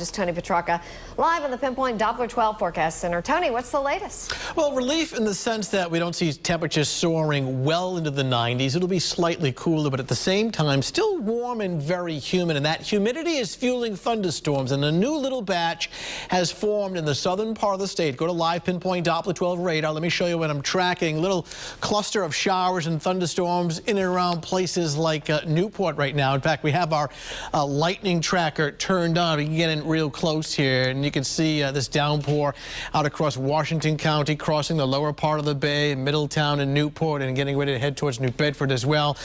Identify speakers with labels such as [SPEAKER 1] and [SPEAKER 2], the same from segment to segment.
[SPEAKER 1] meteorologist Tony Petrarca, live on the Pinpoint Doppler 12 Forecast Center. Tony, what's the latest?
[SPEAKER 2] Well, relief in the sense that we don't see temperatures soaring well into the 90s. It'll be slightly cooler, but at the same time, still warm and very humid. And that humidity is fueling thunderstorms. And a new little batch has formed in the southern part of the state. Go to live Pinpoint Doppler 12 radar. Let me show you what I'm tracking. Little cluster of showers and thunderstorms in and around places like Newport right now. In fact, we have our lightning tracker turned on. We can get in real close here, and you can see this downpour out across Washington County, crossing the lower part of the bay, Middletown and Newport, and getting ready to head towards New Bedford as well.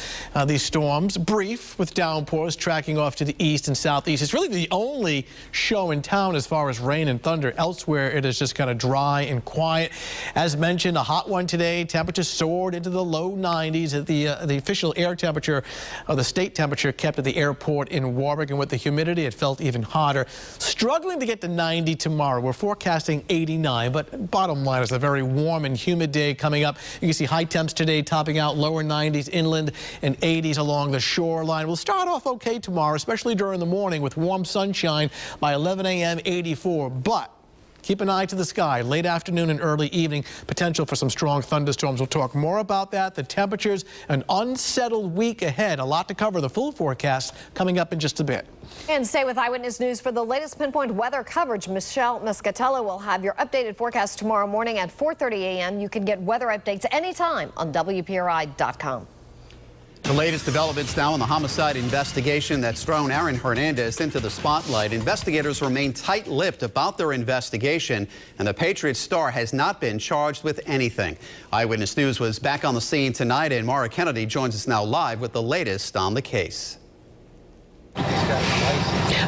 [SPEAKER 2] These storms, brief with downpours, tracking off to the east and southeast. It's really the only show in town as far as rain and thunder. Elsewhere, it is just kind of dry and quiet. As mentioned, a hot one today. Temperatures soared into the low 90s. At the official air temperature, the state temperature kept at the airport in Warwick, and with the humidity, it felt even hotter. Struggling to get to 90 tomorrow. We're forecasting 89, but bottom line is a very warm and humid day coming up. You can see high temps today topping out lower 90s inland and 80s along the shoreline. We'll start off okay tomorrow, especially during the morning with warm sunshine. By 11 a.m., 84, but keep an eye to the sky. Late afternoon and early evening, potential for some strong thunderstorms. We'll talk more about that, the temperatures, an unsettled week ahead. A lot to cover. The full forecast coming up in just a bit.
[SPEAKER 1] And stay with Eyewitness News for the latest Pinpoint weather coverage. Michelle Muscatello will have your updated forecast tomorrow morning at 4:30 a.m. You can get weather updates anytime on WPRI.com.
[SPEAKER 3] The latest developments now in the homicide investigation that's thrown Aaron Hernandez into the spotlight. Investigators remain tight-lipped about their investigation, and the Patriots star has not been charged with anything. Eyewitness News was back on the scene tonight, and Mara Kennedy joins us now live with the latest on the case.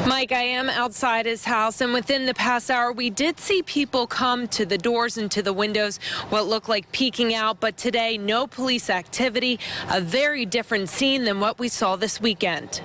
[SPEAKER 4] Mike, I am outside his house, and within the past hour, we did see people come to the doors and to the windows, what looked like peeking out. But today, no police activity, a very different scene than what we saw this weekend.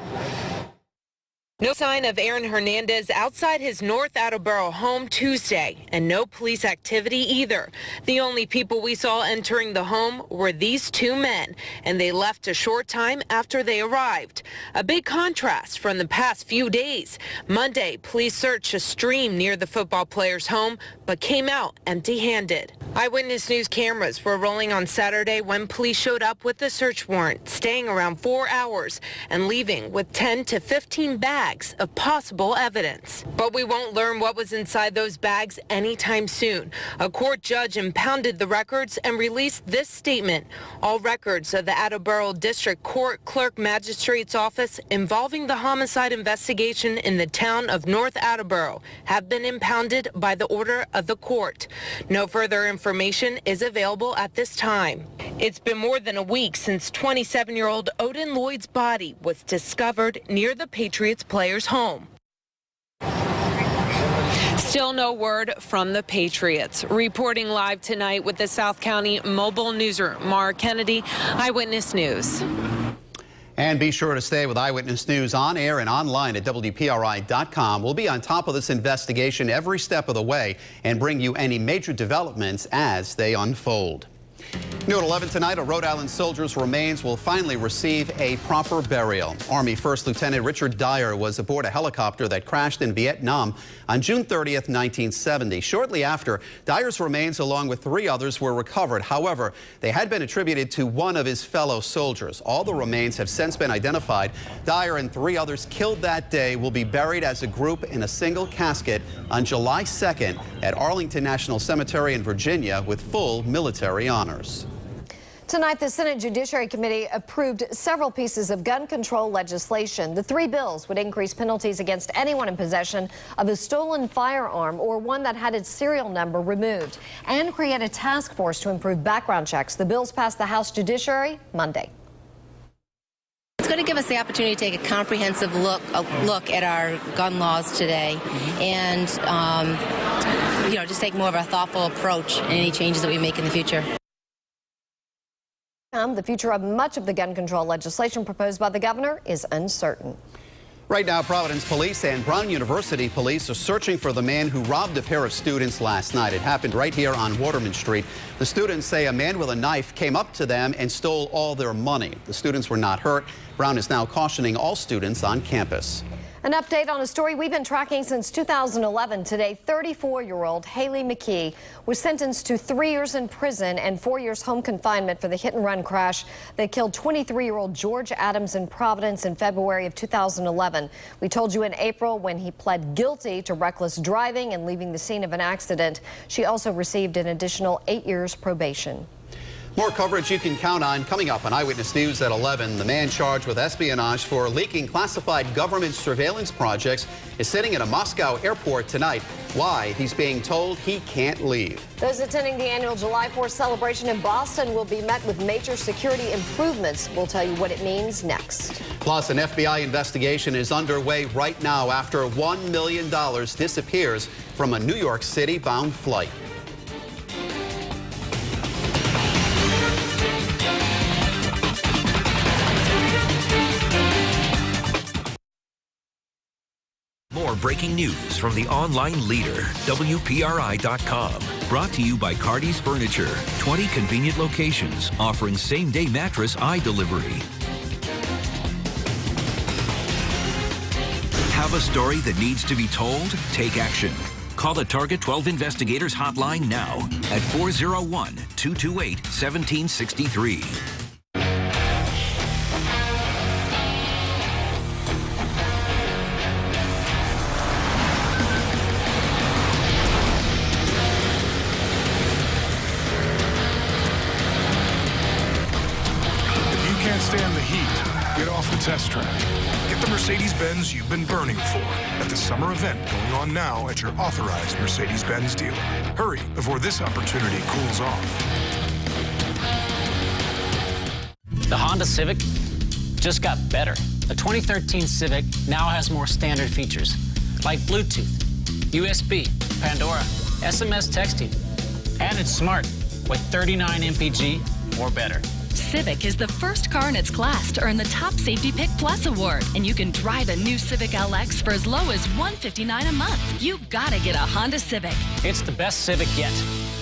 [SPEAKER 4] No sign of Aaron Hernandez outside his North Attleboro home Tuesday, and no police activity either. The only people we saw entering the home were these two men, and they left a short time after they arrived. A big contrast from the past few days. Monday, police searched a stream near the football player's home, but came out empty-handed. Eyewitness News cameras were rolling on Saturday when police showed up with a search warrant, staying around 4 hours and leaving with 10 to 15 bags of possible evidence. But we won't learn what was inside those bags anytime soon. A court judge impounded the records and released this statement. All records of the Attleboro District Court Clerk Magistrate's Office involving the homicide investigation in the town of North Attleboro have been impounded by the order of the court. No further information is available at this time. It's been more than a week since 27-year-old Odin Lloyd's body was discovered near the Patriots player's home. Still no word from the Patriots. Reporting live tonight with the South County Mobile Newsroom, Mara Kennedy, Eyewitness News.
[SPEAKER 3] And be sure to stay with Eyewitness News on air and online at WPRI.com. We'll be on top of this investigation every step of the way and bring you any major developments as they unfold. New at 11 tonight, a Rhode Island soldier's remains will finally receive a proper burial. Army First Lieutenant Richard Dyer was aboard a helicopter that crashed in Vietnam on June 30th, 1970. Shortly after, Dyer's remains, along with 3 others, were recovered. However, they had been attributed to one of his fellow soldiers. All the remains have since been identified. Dyer and 3 others killed that day will be buried as a group in a single casket on July 2nd at Arlington National Cemetery in Virginia with full military honors.
[SPEAKER 1] Tonight, the Senate Judiciary Committee approved several pieces of gun control legislation. The 3 bills would increase penalties against anyone in possession of a stolen firearm or one that had its serial number removed, and create a task force to improve background checks. The bills passed the House Judiciary Monday.
[SPEAKER 5] It's going to give us the opportunity to take a comprehensive look at our gun laws today, and just take more of a thoughtful approach in any changes that we make in the future.
[SPEAKER 1] The future of much of the gun control legislation proposed by the governor is uncertain.
[SPEAKER 3] Right now, Providence Police and Brown University Police are searching for the man who robbed a pair of students last night. It happened right here on Waterman Street. The students say a man with a knife came up to them and stole all their money. The students were not hurt. Brown is now cautioning all students on campus.
[SPEAKER 1] An update on a story we've been tracking since 2011. Today, 34-year-old Haley McKee was sentenced to 3 years in prison and 4 years home confinement for the hit-and-run crash that killed 23-year-old George Adams in Providence in February of 2011. We told you in April when he pled guilty to reckless driving and leaving the scene of an accident. She also received an additional 8 years probation.
[SPEAKER 3] More coverage you can count on coming up on Eyewitness News at 11. The man charged with espionage for leaking classified government surveillance projects is sitting at a Moscow airport tonight. Why? He's being told he can't leave.
[SPEAKER 1] Those attending the annual July 4th celebration in Boston will be met with major security improvements. We'll tell you what it means next.
[SPEAKER 3] Plus, an FBI investigation is underway right now after $1 million disappears from a New York City-bound flight.
[SPEAKER 6] More breaking news from the online leader, WPRI.com. Brought to you by Cardi's Furniture. 20 convenient locations offering same-day mattress eye delivery. Have a story that needs to be told? Take action. Call the Target 12 Investigators hotline now at 401-228-1763.
[SPEAKER 7] Stand the heat. Get off the test track. Get the Mercedes-Benz you've been burning for at the summer event going on now at your authorized Mercedes-Benz dealer. Hurry before this opportunity cools off.
[SPEAKER 8] The Honda Civic just got better. The 2013 Civic now has more standard features like Bluetooth, USB, Pandora, SMS texting, and it's smart with 39 mpg or better.
[SPEAKER 9] Civic is the first car in its class to earn the Top Safety Pick Plus award, and you can drive a new Civic LX for as low as $159 a month. You gotta get a Honda Civic.
[SPEAKER 8] It's the best Civic yet.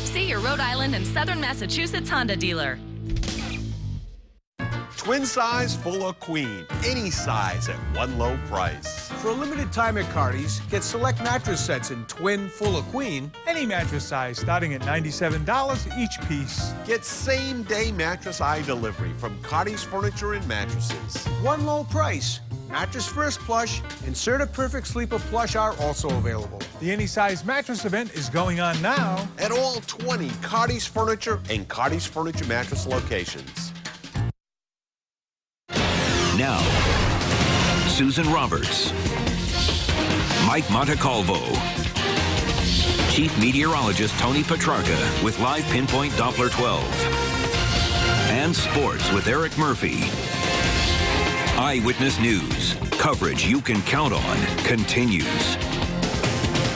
[SPEAKER 9] See your Rhode Island and Southern Massachusetts Honda dealer.
[SPEAKER 10] Twin size full of queen. Any size at one low price.
[SPEAKER 11] For a limited time at Cardi's, get select mattress sets in twin, full of queen. Any mattress size starting at $97 each piece.
[SPEAKER 10] Get same-day mattress eye delivery from Cardi's Furniture and Mattresses.
[SPEAKER 11] One low price. Mattress First Plush and Serta Perfect Sleeper Plush are also available. The Any Size Mattress event is going on now
[SPEAKER 10] At all 20 Cardi's Furniture and Cardi's Furniture Mattress locations.
[SPEAKER 6] Now, Susan Roberts, Mike Montecalvo, Chief Meteorologist Tony Petrarca with live Pinpoint Doppler 12, and sports with Eric Murphy. Eyewitness News. Coverage you can count on continues.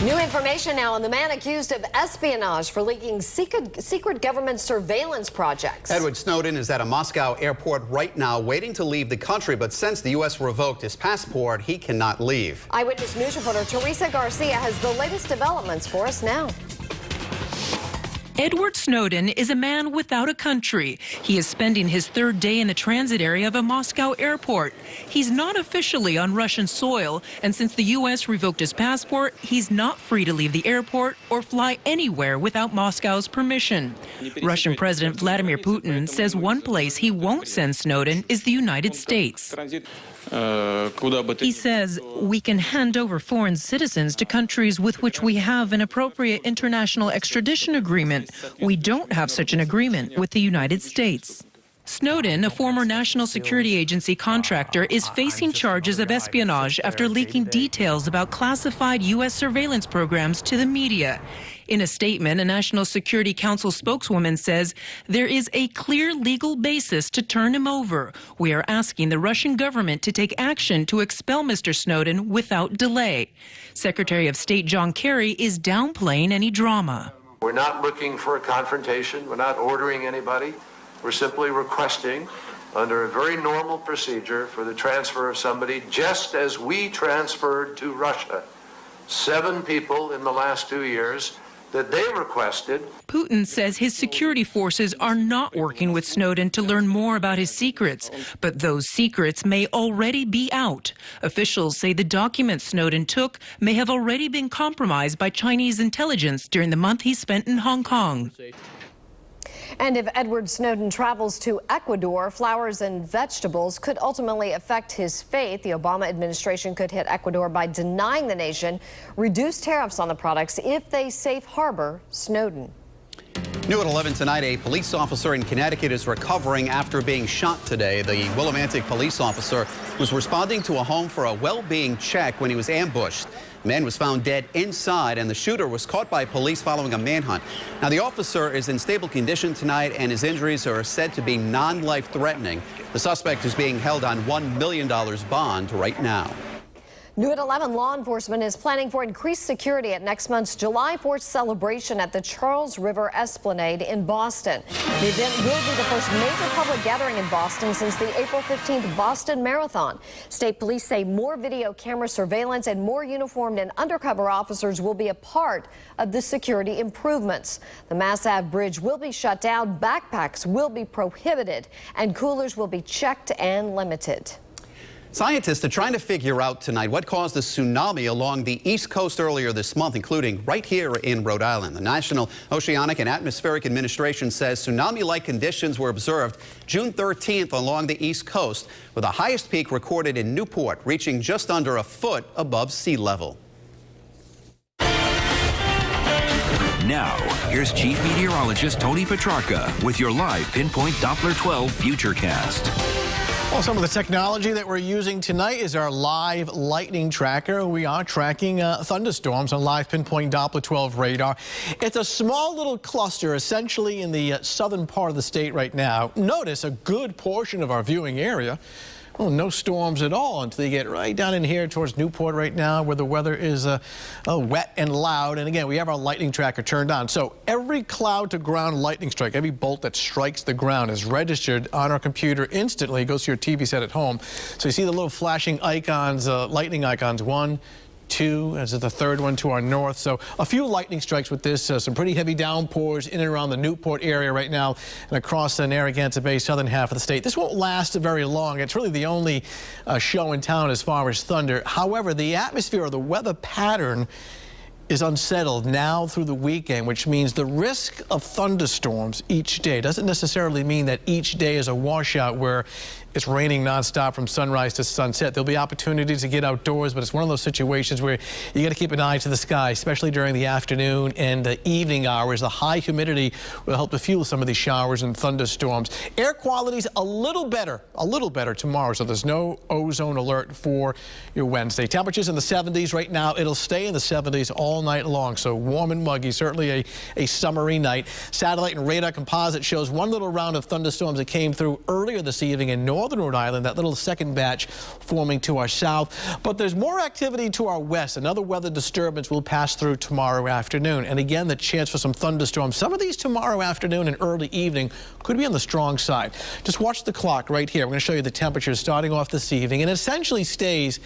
[SPEAKER 1] New information now on the man accused of espionage for leaking secret government surveillance projects.
[SPEAKER 3] Edward Snowden is at a Moscow airport right now waiting to leave the country, but since the U.S. revoked his passport, he cannot leave.
[SPEAKER 1] Eyewitness News reporter Teresa Garcia has the latest developments for us now.
[SPEAKER 12] Edward Snowden is a man without a country. He is spending his third day in the transit area of a Moscow airport. He's not officially on Russian soil, and since the U.S. revoked his passport, he's not free to leave the airport or fly anywhere without Moscow's permission. Russian President Vladimir Putin says one place he won't send Snowden is the United States. He says we can hand over foreign citizens to countries with which we have an appropriate international extradition agreement. We don't have such an agreement with the United States. Snowden, a former National Security Agency contractor, is facing charges of espionage after leaking details about classified U.S. surveillance programs to the media. In a statement, a National Security Council spokeswoman says there is a clear legal basis to turn him over. We are asking the Russian government to take action to expel Mr. Snowden without delay. Secretary of State John Kerry is downplaying any drama.
[SPEAKER 13] We're not looking for a confrontation. We're not ordering anybody. We're simply requesting, under a very normal procedure, for the transfer of somebody, just as we transferred to Russia 7 people in the last 2 years that they requested.
[SPEAKER 12] Putin says his security forces are not working with Snowden to learn more about his secrets, but those secrets may already be out. Officials say the documents Snowden took may have already been compromised by Chinese intelligence during the month he spent in Hong Kong.
[SPEAKER 1] And if Edward Snowden travels to Ecuador, flowers and vegetables could ultimately affect his faith. The Obama administration could hit Ecuador by denying the nation reduced tariffs on the products if they safe harbor Snowden.
[SPEAKER 3] New at 11 tonight, a police officer in Connecticut is recovering after being shot today. The Willimantic police officer was responding to a home for a well-being check when he was ambushed. The man was found dead inside, and the shooter was caught by police following a manhunt. Now, the officer is in stable condition tonight, and his injuries are said to be non-life-threatening. The suspect is being held on $1 million bond right now.
[SPEAKER 1] New at 11, law enforcement is planning for increased security at next month's July 4th celebration at the Charles River Esplanade in Boston. The event will be the first major public gathering in Boston since the April 15th Boston Marathon. State police say more video camera surveillance and more uniformed and undercover officers will be a part of the security improvements. The Mass Ave Bridge will be shut down, backpacks will be prohibited, and coolers will be checked and limited.
[SPEAKER 3] Scientists are trying to figure out tonight what caused the tsunami along the East Coast earlier this month, including right here in Rhode Island. The National Oceanic and Atmospheric Administration says tsunami-like conditions were observed June 13th along the East Coast, with the highest peak recorded in Newport, reaching just under a foot above sea level.
[SPEAKER 6] Now, here's Chief Meteorologist Tony Petrarca with your live Pinpoint Doppler 12 Futurecast.
[SPEAKER 2] Well, some of the technology that we're using tonight is our live lightning tracker. We are tracking thunderstorms on live Pinpoint Doppler 12 radar. It's a small little cluster essentially in the southern part of the state right now. Notice a good portion of our viewing area. Well, no storms at all until you get right down in here towards Newport right now, where the weather is wet and loud. And again, we have our lightning tracker turned on. So every cloud to ground lightning strike, every bolt that strikes the ground is registered on our computer instantly. It goes to your TV set at home. So you see the little flashing icons, lightning icons, 1, 2, as is the third one to our north. So a few lightning strikes with this, some pretty heavy downpours in and around the Newport area right now and across the Narragansett Bay southern half of the state. This won't last very long. It's really the only show in town as far as thunder. However, the atmosphere or the weather pattern is unsettled now through the weekend, which means the risk of thunderstorms each day doesn't necessarily mean that each day is a washout where it's raining nonstop from sunrise to sunset. There'll be opportunities to get outdoors, but it's one of those situations where you got to keep an eye to the sky, especially during the afternoon and the evening hours. The high humidity will help to fuel some of these showers and thunderstorms. Air quality's a little better tomorrow, so there's no ozone alert for your Wednesday. Temperatures in the 70s right now. It'll stay in the 70s all night long, so warm and muggy, certainly a summery night. Satellite and radar composite shows one little round of thunderstorms that came through earlier this evening in northern Rhode Island, that little second batch forming to our south. But there's more activity to our west. Another weather disturbance will pass through tomorrow afternoon. And again, the chance for some thunderstorms. Some of these tomorrow afternoon and early evening could be on the strong side. Just watch the clock right here. We're going to show you the temperatures starting off this evening, and it essentially stays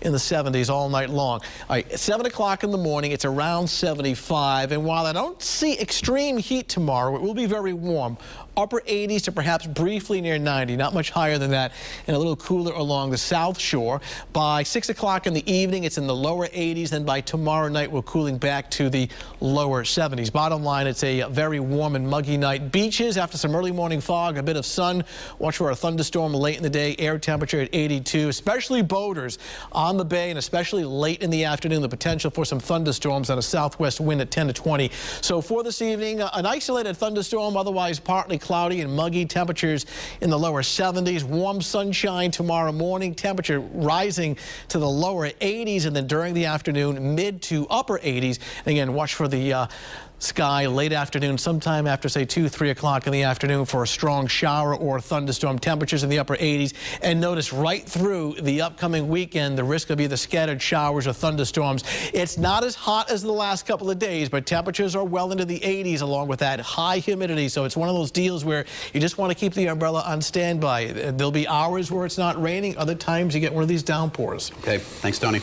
[SPEAKER 2] in the 70s all night long. All right, at 7 o'clock in the morning, it's around 75. And while I don't see extreme heat tomorrow, it will be very warm. Upper 80s to perhaps briefly near 90, not much higher than that, and a little cooler along the south shore. By 6 o'clock in the evening, it's in the lower 80s. Then by tomorrow night, we're cooling back to the lower 70s. Bottom line, it's a very warm and muggy night. Beaches, after some early morning fog, a bit of sun. Watch for a thunderstorm late in the day. Air temperature at 82, especially boaters on the bay, and especially late in the afternoon, the potential for some thunderstorms and a southwest wind at 10 to 20. So for this evening, an isolated thunderstorm, otherwise partly cloudy and muggy. Temperatures in the lower 70s. Warm sunshine tomorrow morning. Temperature rising to the lower 80s, and then during the afternoon, mid to upper 80s. And again, watch for the sky late afternoon, sometime after, say, 2, 3 o'clock in the afternoon for a strong shower or thunderstorm. Temperatures in the upper 80s. And notice right through the upcoming weekend, the risk of either scattered showers or thunderstorms. It's not as hot as the last couple of days, but temperatures are well into the 80s along with that high humidity. So it's one of those deals where you just want to keep the umbrella on standby. There'll be hours where it's not raining. Other times you get one of these downpours.
[SPEAKER 3] Okay, thanks, Tony.